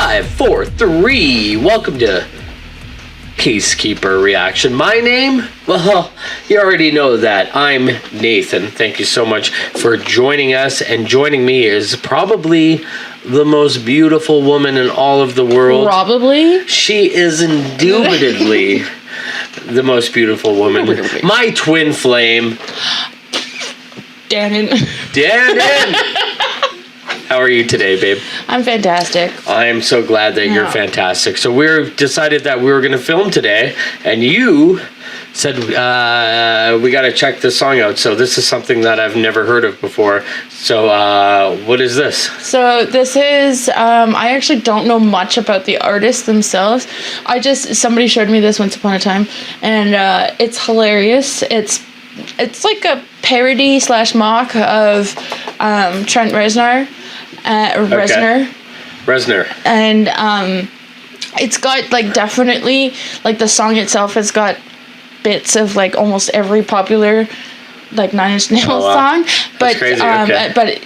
5, 4, 3. Welcome to Peacekeeper Reaction. My name? Well, you already know that. I'm Nathan. Thank you so much for joining us. And joining me is probably the most beautiful woman in all of the world. Probably? She is indubitably the most beautiful woman. My twin flame. Danyn. How are you today, babe? I'm fantastic. I'm so glad that you're fantastic. So we decided that we were going to film today, and you said we got to check this song out. So this is something that I've never heard of before. So what is this? So this is, I actually don't know much about the artists themselves. Somebody showed me this once upon a time, and it's hilarious. It's like a parody / mock of Trent Reznor. Reznor. And it's got like definitely like the song itself has got bits of like almost every popular like Nine Inch Nails song. But That's crazy. but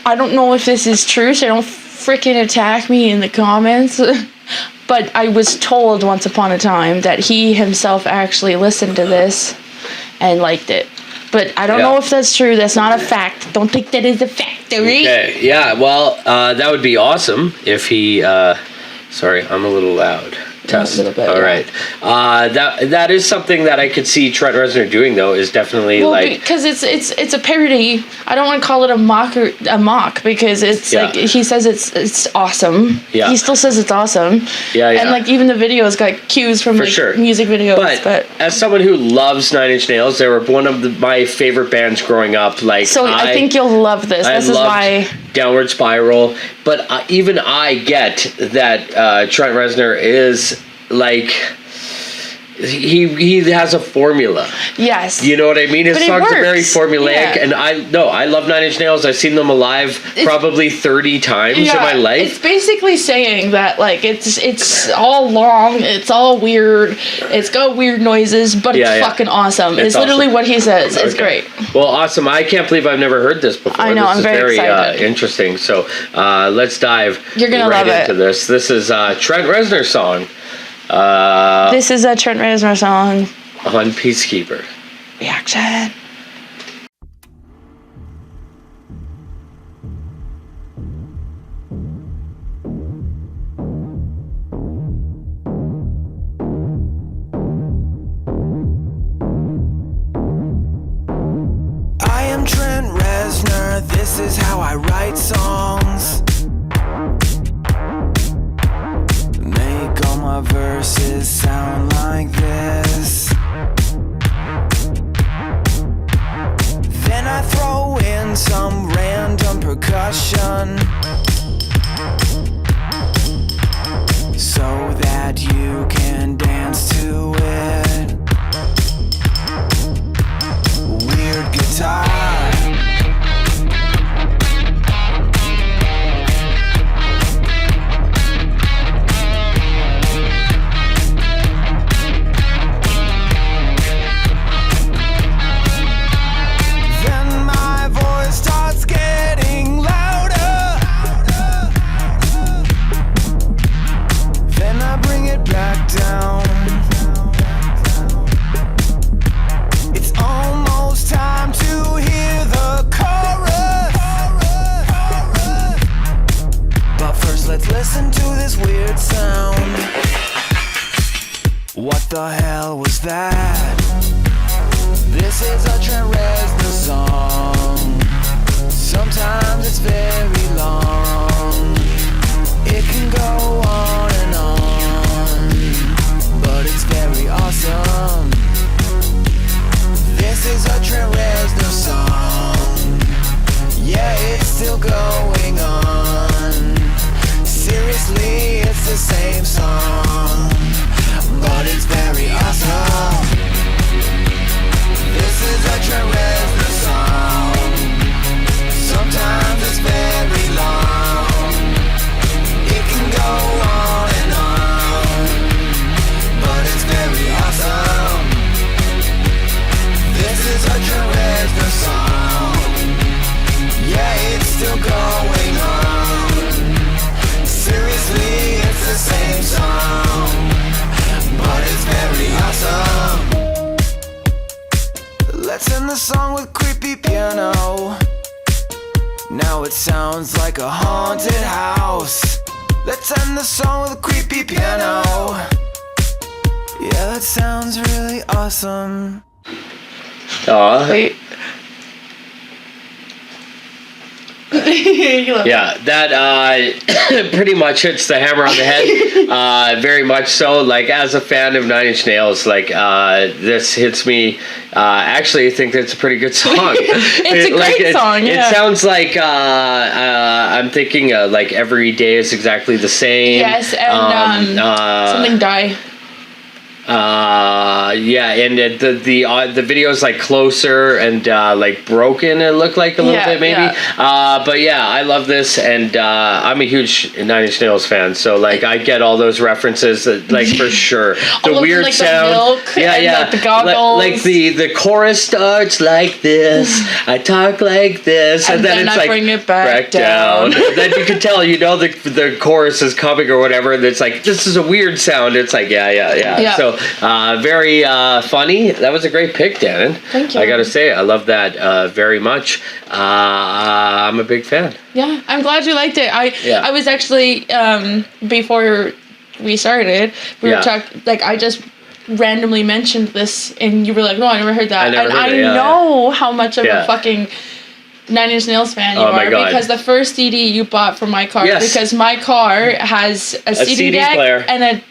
I don't know if this is true, so don't freaking attack me in the comments. But I was told once upon a time that he himself actually listened to this and liked it. But I don't know if that's true. That's not a fact. Don't think that is a fact, alright? Okay, yeah, well, that would be awesome if he, sorry, I'm a little loud. Test. A little bit, all right. That is something that I could see Trent Reznor doing, though, is definitely because it's a parody. I don't want to call it a mock because it's like he says it's awesome. Yeah. He still says it's awesome. Yeah. And like even the video's got cues from music videos. But as someone who loves Nine Inch Nails, they were one of my favorite bands growing up. I think you'll love this. This is why. Downward Spiral, but even I get that Trent Reznor is like he has a formula. Yes, you know what I mean. His songs are very formulaic, and I love Nine Inch Nails. I've seen them alive probably 30 times in my life. It's basically saying that like it's all long, it's all weird, it's got weird noises, but it's fucking awesome. It's literally what he says. It's great. Well, awesome. I can't believe I've never heard this before. I know. This I'm very excited. Interesting. So let's dive. You're gonna love into this. This is Trent Reznor's song. This is a Trent Reznor song on Peacekeeper Reaction. I am Trent Reznor. This is how I write songs. All my verses sound like this. Then I throw in some random percussion so that you can dance to it. Weird guitar. Listen to this weird sound. What the hell was that? This is a Trent Reznor song. Sometimes it's very long. It can go on and on, but it's very awesome. This is a Trent Reznor song. Yeah, it's still going on. Seriously, it's the same song, but it's very awesome. This is a Trent Reznor song. Sometimes it's very long. It can go on and on, but it's very awesome. Let's end the song with creepy piano. Now it sounds like a haunted house. Let's end the song with a creepy piano. Yeah, that sounds really awesome. Aw. Wait. Yeah, that pretty much hits the hammer on the head. Very much so. Like, as a fan of Nine Inch Nails, like, this hits me. Actually, I think that's a pretty good song. It's a great song, yeah. It sounds like, I'm thinking, like, Every Day is Exactly the Same. Yes, and Something Die. Yeah, and the video's like Closer and like Broken. It looked like a little bit maybe. Yeah. But yeah, I love this, and I'm a huge Nine Inch Nails fan. So like I get all those references, like for sure. The all weird like sound, the milk and, like, the goggles, like the chorus starts like this. I talk like this, and then it's I like bring it back down. Then you can tell, the chorus is coming or whatever, and it's like, this is a weird sound. It's like yeah. So. Very funny. That was a great pick, Danyn. Thank you. I gotta say, I love that very much. I'm a big fan. Yeah, I'm glad you liked it. I was actually before we started, we were talking. Like, I just randomly mentioned this, and you were like, "No, I never heard that." I know how much of a fucking Nine Inch Nails fan you are, because the first CD you bought for my car, because my car has a CD deck player and a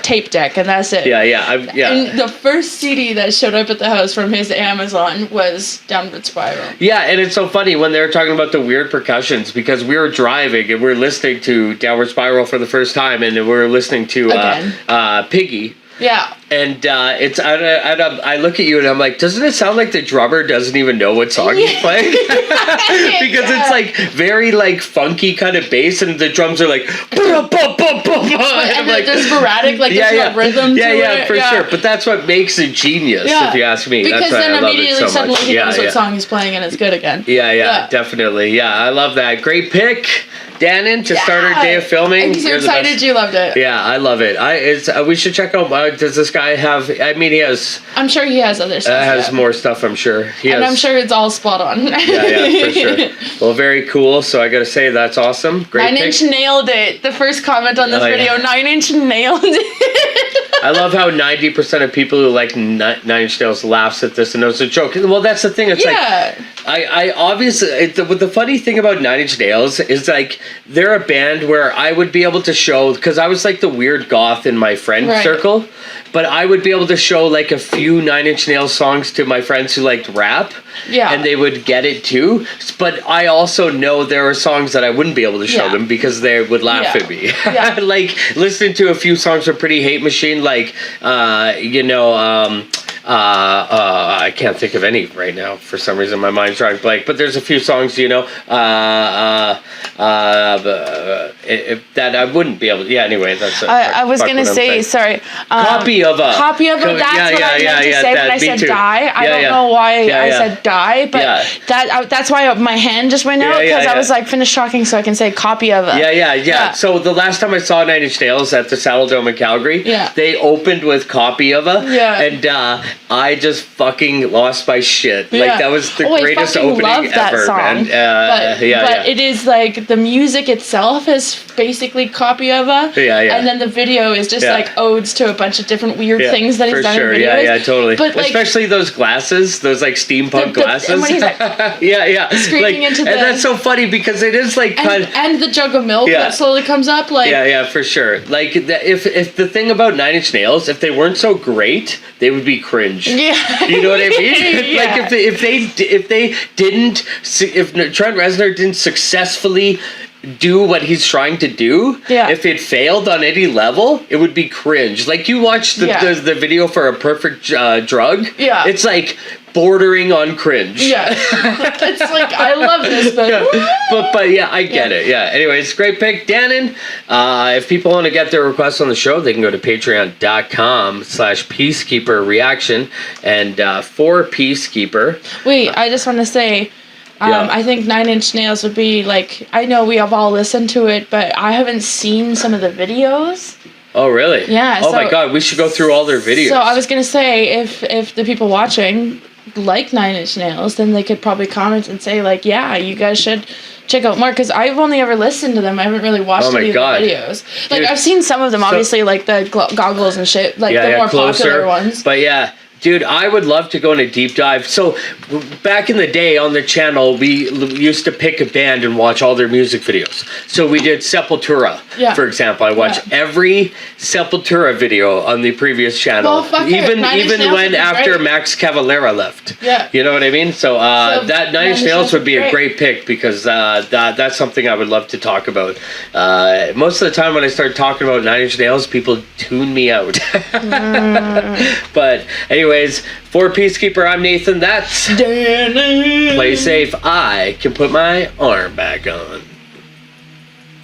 tape deck, and that's it. Yeah. And the first CD that showed up at the house from his Amazon was Downward Spiral. Yeah, and it's so funny when they were talking about the weird percussions, because we were driving and we were listening to Downward Spiral for the first time, and we were listening to Piggy. Yeah. And I look at you and I'm like, doesn't it sound like the drummer doesn't even know what song he's playing? Because it's like very like funky kind of bass, and the drums are like, and like, they're sporadic, like there's no rhythm to it. For sure. But that's what makes it genius, if you ask me. Because that's why then I love immediately it so suddenly much. he knows what song he's playing, and it's good again. Yeah, definitely. Yeah, I love that. Great pick, Danyn, to start our day of filming. I'm so excited you loved it. Yeah, I love it. We should check out. Does this guy have? I mean, he has. I'm sure he has other stuff. Has more stuff. I'm sure. I'm sure it's all spot on. yeah, for sure. Well, very cool. So I got to say, that's awesome. Great. Nine Inch nailed it. The first comment on this video. Yeah. 9 Inch nailed it. I love how 90% of people who like Nine Inch Nails laughs at this and knows it's a joke. Well, that's the thing. It's like I obviously the funny thing about Nine Inch Nails is like they're a band where I would be able to show, because I was like the weird goth in my friend circle, but I would be able to show like a few Nine Inch Nails songs to my friends who liked rap, and they would get it too. But I also know there are songs that I wouldn't be able to show them because they would laugh at me. Like listening to a few songs from Pretty Hate Machine, like I can't think of any right now for some reason. My mind's drawing blank. But there's a few songs, that I wouldn't be able to. Yeah, anyway, that's. I was gonna say, sorry. Copy of a. That's what I meant to say when I said die. I don't know why I said die, but that's why my hand just went out, because I was like, finish talking so I can say copy of a. Yeah. So the last time I saw Nine Inch Nails at the Saddle Dome in Calgary, they opened with Copy of a, and I just fucking lost my shit. Like, that was the greatest opening ever, man. But it is like the music itself is basically Copy of a. And then the video is just like odes to a bunch of different weird things that he's done in videos. Yeah, totally. But like, especially those glasses, those like steampunk glasses. And when he's like, screaming into the. And that's so funny because it is like and the jug of milk that slowly comes up, like. Yeah, for sure. Like if the thing about Nine Inch Nails, if they weren't so great, they would be cringe. Yeah. You know what I mean? Like if Trent Reznor didn't successfully do what he's trying to do, if it failed on any level, it would be cringe. Like, you watch the video for A Perfect Drug, it's like bordering on cringe. It's like, I love this, but I get it. Anyways, great pick, Danyn. If people want to get their requests on the show, they can go to patreon.com/peacekeeperreaction, and for Peacekeeper. Wait, I just want to say, I think Nine Inch Nails would be like, I know we have all listened to it, but I haven't seen some of the videos. Oh, really? Yeah. Oh my God, we should go through all their videos. So I was going to say, if the people watching like Nine Inch Nails, then they could probably comment and say like, yeah, you guys should check out more, because I've only ever listened to them. I haven't really watched any of the videos. Like, I've seen some of them, obviously, like the goggles and shit, like the more popular ones. But yeah, dude, I would love to go on a deep dive. So back in the day on the channel, we used to pick a band and watch all their music videos. So we did Sepultura, for example. I watched every Sepultura video on the previous channel, even when after Max Cavalera left. Yeah, you know what I mean. So that Nine Inch Nails would be a great pick, because that's something I would love to talk about. Most of the time when I start talking about Nine Inch Nails, people tune me out. But anyways, for Peacekeeper, I'm Nathan. That's Danny. Play safe. I can put my arm back on.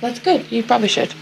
That's good. You probably should.